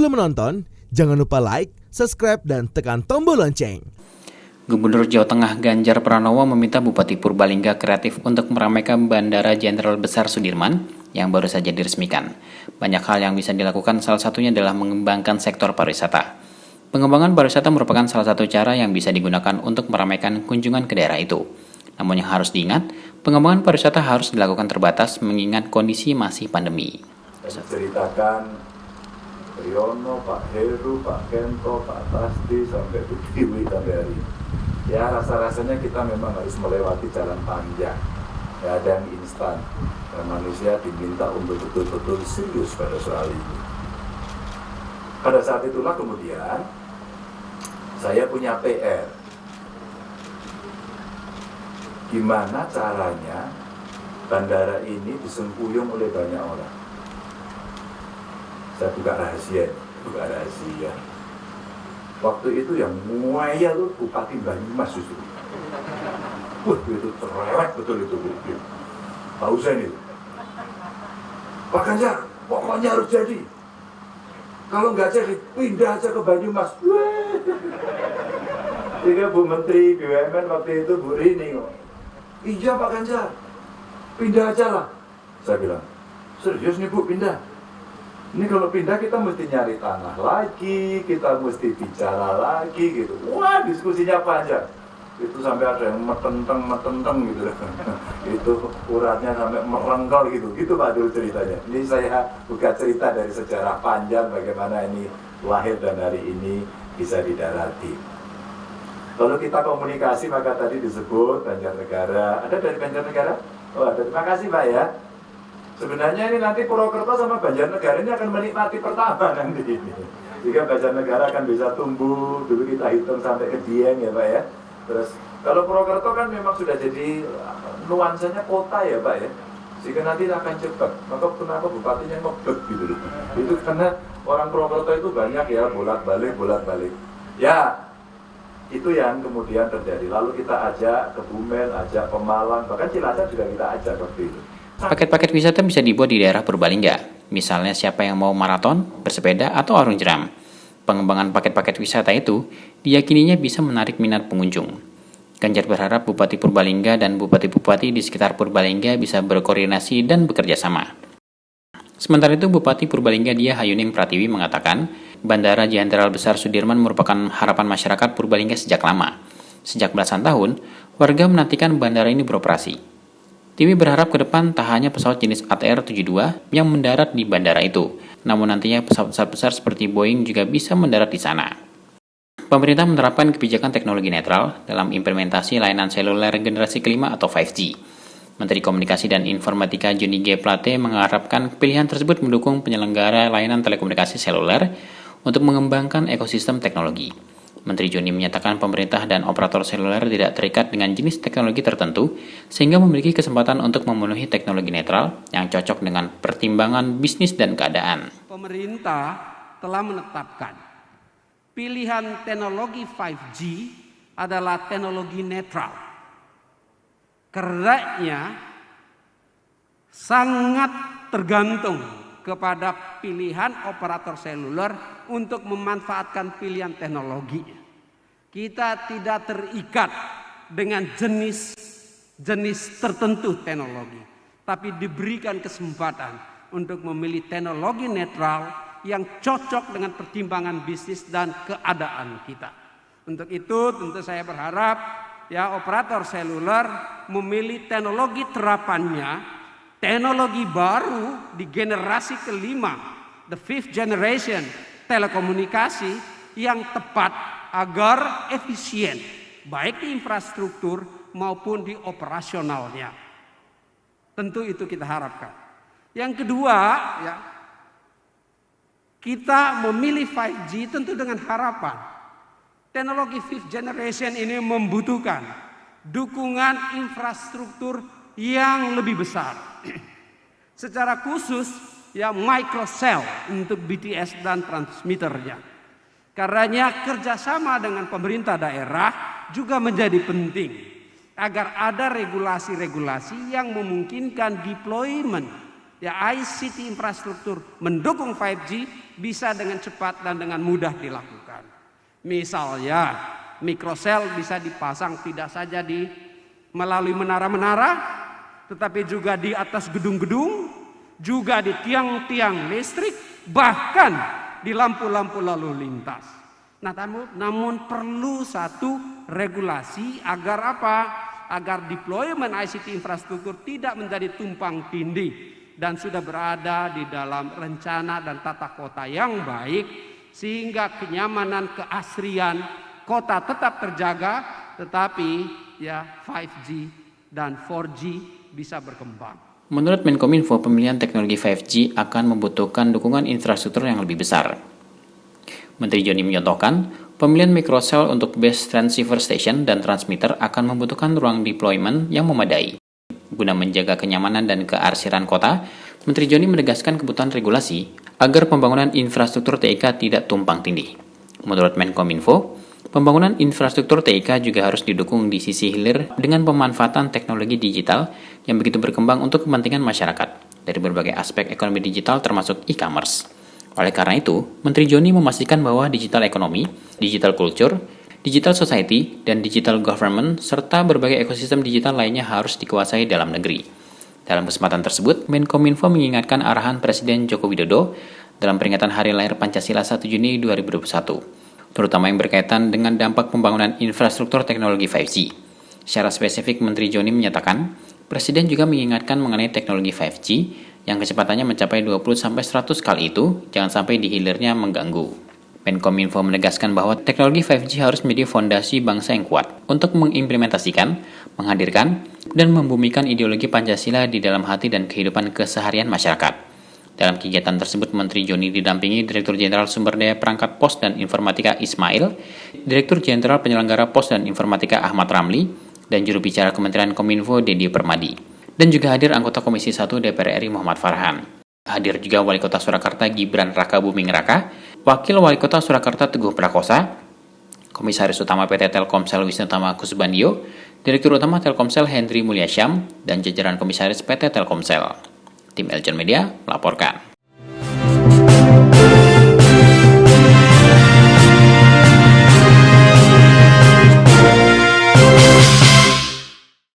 Sebelum menonton, jangan lupa like, subscribe, dan tekan tombol lonceng. Gubernur Jawa Tengah Ganjar Pranowo meminta Bupati Purbalingga kreatif untuk meramaikan Bandara Jenderal Besar Sudirman yang baru saja diresmikan. Banyak hal yang bisa dilakukan, salah satunya adalah mengembangkan sektor pariwisata. Pengembangan pariwisata merupakan salah satu cara yang bisa digunakan untuk meramaikan kunjungan ke daerah itu. Namun yang harus diingat, pengembangan pariwisata harus dilakukan terbatas mengingat kondisi masih pandemi. Ceritakan Riono, Pak Heru, Pak Kento, Pak Tasdi, sampai Bu Tiwi sampai hari ini. Ya rasa-rasanya kita memang harus melewati jalan panjang. Tidak ada yang instan. Dan manusia diminta untuk betul-betul serius pada soal ini. Pada saat itulah kemudian saya punya PR. Gimana caranya bandara ini disempuyung oleh banyak orang. Saya buka rahasia. Waktu itu yang muaya tuh Bupati Banyumas justru. Wah itu cerewet betul itu. Pak Husain itu. Pak Ganjar, pokoknya harus jadi. Kalau nggak jadi, pindah aja ke Banyumas. Sehingga Bu Menteri BUMN waktu itu Bu Rini kok. Iya Pak Ganjar, pindah aja lah. Saya bilang, serius nih Bu pindah? Ini kalau pindah kita mesti nyari tanah lagi, kita mesti bicara lagi gitu. Wah diskusinya panjang. Itu sampai ada yang metenteng gitu. Itu uratnya sampai merengkel gitu. Gitu Pak dulu ceritanya. Ini saya buka cerita dari sejarah panjang bagaimana ini lahir dan hari ini bisa didarati. Kalau kita komunikasi maka tadi disebut Banjarnegara. Ada dari Banjarnegara? Oh ada. Terima kasih Pak ya. Sebenarnya ini nanti Purwokerto sama Banjarnegara ini akan menikmati pertama nanti ini. Jika Banjarnegara akan bisa tumbuh, dulu kita hitung sampai ke Dieng ya Pak ya. Terus kalau Purwokerto kan memang sudah jadi nuansanya kota ya Pak ya. Sehingga nanti akan cepat. Maka kenapa bupatinya ngebet gitu. Itu karena orang Purwokerto itu banyak ya bolak-balik. Ya itu yang kemudian terjadi. Lalu kita ajak ke Bumen, ajak ke Malang, bahkan Cilacap juga kita ajak waktu itu. Paket-paket wisata bisa dibuat di daerah Purbalingga. Misalnya siapa yang mau maraton, bersepeda, atau arung jeram. Pengembangan paket-paket wisata itu diyakininya bisa menarik minat pengunjung. Ganjar berharap Bupati Purbalingga dan Bupati-Bupati di sekitar Purbalingga bisa berkoordinasi dan bekerja sama. Sementara itu Bupati Purbalingga Diah Hayuning Pratiwi mengatakan, Bandara Jenderal Besar Sudirman merupakan harapan masyarakat Purbalingga sejak lama. Sejak belasan tahun, warga menantikan bandara ini beroperasi. Tiwi berharap ke depan tak hanya pesawat jenis ATR-72 yang mendarat di bandara itu, namun nantinya pesawat besar seperti Boeing juga bisa mendarat di sana. Pemerintah menerapkan kebijakan teknologi netral dalam implementasi layanan seluler generasi kelima atau 5G. Menteri Komunikasi dan Informatika Johnny G. Plate mengharapkan pilihan tersebut mendukung penyelenggara layanan telekomunikasi seluler untuk mengembangkan ekosistem teknologi. Menteri Johnny menyatakan pemerintah dan operator seluler tidak terikat dengan jenis teknologi tertentu sehingga memiliki kesempatan untuk memenuhi teknologi netral yang cocok dengan pertimbangan bisnis dan keadaan. Pemerintah telah menetapkan pilihan teknologi 5G adalah teknologi netral. Karenanya sangat tergantung kepada pilihan operator seluler untuk memanfaatkan pilihan teknologi. Kita tidak terikat dengan jenis tertentu teknologi, tapi diberikan kesempatan untuk memilih teknologi netral yang cocok dengan pertimbangan bisnis dan keadaan kita. Untuk itu tentu saya berharap ya operator seluler memilih teknologi terapannya, teknologi baru di generasi kelima, the fifth generation telekomunikasi yang tepat agar efisien baik di infrastruktur maupun di operasionalnya. Tentu itu kita harapkan. Yang kedua, ya, kita memilih 5G tentu dengan harapan teknologi fifth generation ini membutuhkan dukungan infrastruktur yang lebih besar. Secara khusus ya microcell untuk BTS dan transmitternya. Karenanya kerjasama dengan pemerintah daerah juga menjadi penting agar ada regulasi-regulasi yang memungkinkan deployment ya ICT infrastruktur mendukung 5G bisa dengan cepat dan dengan mudah dilakukan. Misalnya microcell bisa dipasang tidak saja melalui menara-menara, tetapi juga di atas gedung-gedung, juga di tiang-tiang listrik, bahkan di lampu-lampu lalu lintas. Nah, namun perlu satu regulasi agar apa? Agar deployment ICT infrastruktur tidak menjadi tumpang tindih dan sudah berada di dalam rencana dan tata kota yang baik, sehingga kenyamanan, keasrian kota tetap terjaga, tetapi ya 5G dan 4G bisa berkembang. Menurut Menkominfo, pemilihan teknologi 5G akan membutuhkan dukungan infrastruktur yang lebih besar. Menteri Joni menyontohkan, pemilihan microcell untuk base transceiver station dan transmitter akan membutuhkan ruang deployment yang memadai. Guna menjaga kenyamanan dan kearsiran kota, Menteri Joni menegaskan kebutuhan regulasi agar pembangunan infrastruktur TIK tidak tumpang tindih. Menurut Menkominfo, pembangunan infrastruktur TIK juga harus didukung di sisi hilir dengan pemanfaatan teknologi digital yang begitu berkembang untuk kepentingan masyarakat dari berbagai aspek ekonomi digital termasuk e-commerce. Oleh karena itu, Menteri Joni memastikan bahwa digital ekonomi, digital culture, digital society, dan digital government, serta berbagai ekosistem digital lainnya harus dikuasai dalam negeri. Dalam kesempatan tersebut, Menkominfo mengingatkan arahan Presiden Joko Widodo dalam peringatan Hari Lahir Pancasila 1 Juni 2021, terutama yang berkaitan dengan dampak pembangunan infrastruktur teknologi 5G. Secara spesifik, Menteri Joni menyatakan, Presiden juga mengingatkan mengenai teknologi 5G yang kecepatannya mencapai 20-100 kali itu, jangan sampai di hilirnya mengganggu. Menkominfo menegaskan bahwa teknologi 5G harus menjadi fondasi bangsa yang kuat untuk mengimplementasikan, menghadirkan, dan membumikan ideologi Pancasila di dalam hati dan kehidupan keseharian masyarakat. Dalam kegiatan tersebut, Menteri Joni didampingi Direktur Jenderal Sumber Daya Perangkat Pos dan Informatika Ismail, Direktur Jenderal Penyelenggara Pos dan Informatika Ahmad Ramli, dan juru bicara Kementerian Kominfo Dedi Permadi. Dan juga hadir anggota Komisi 1 DPR RI Muhammad Farhan. Hadir juga Wali Kota Surakarta Gibran Rakabuming Raka, Wakil Wali Kota Surakarta Teguh Prakosa, Komisaris Utama PT Telkomsel Wisnu Tama Kusbandio, Direktur Utama Telkomsel Hendri Mulyasyam, dan jajaran Komisaris PT Telkomsel. Tim Eljon Media melaporkan.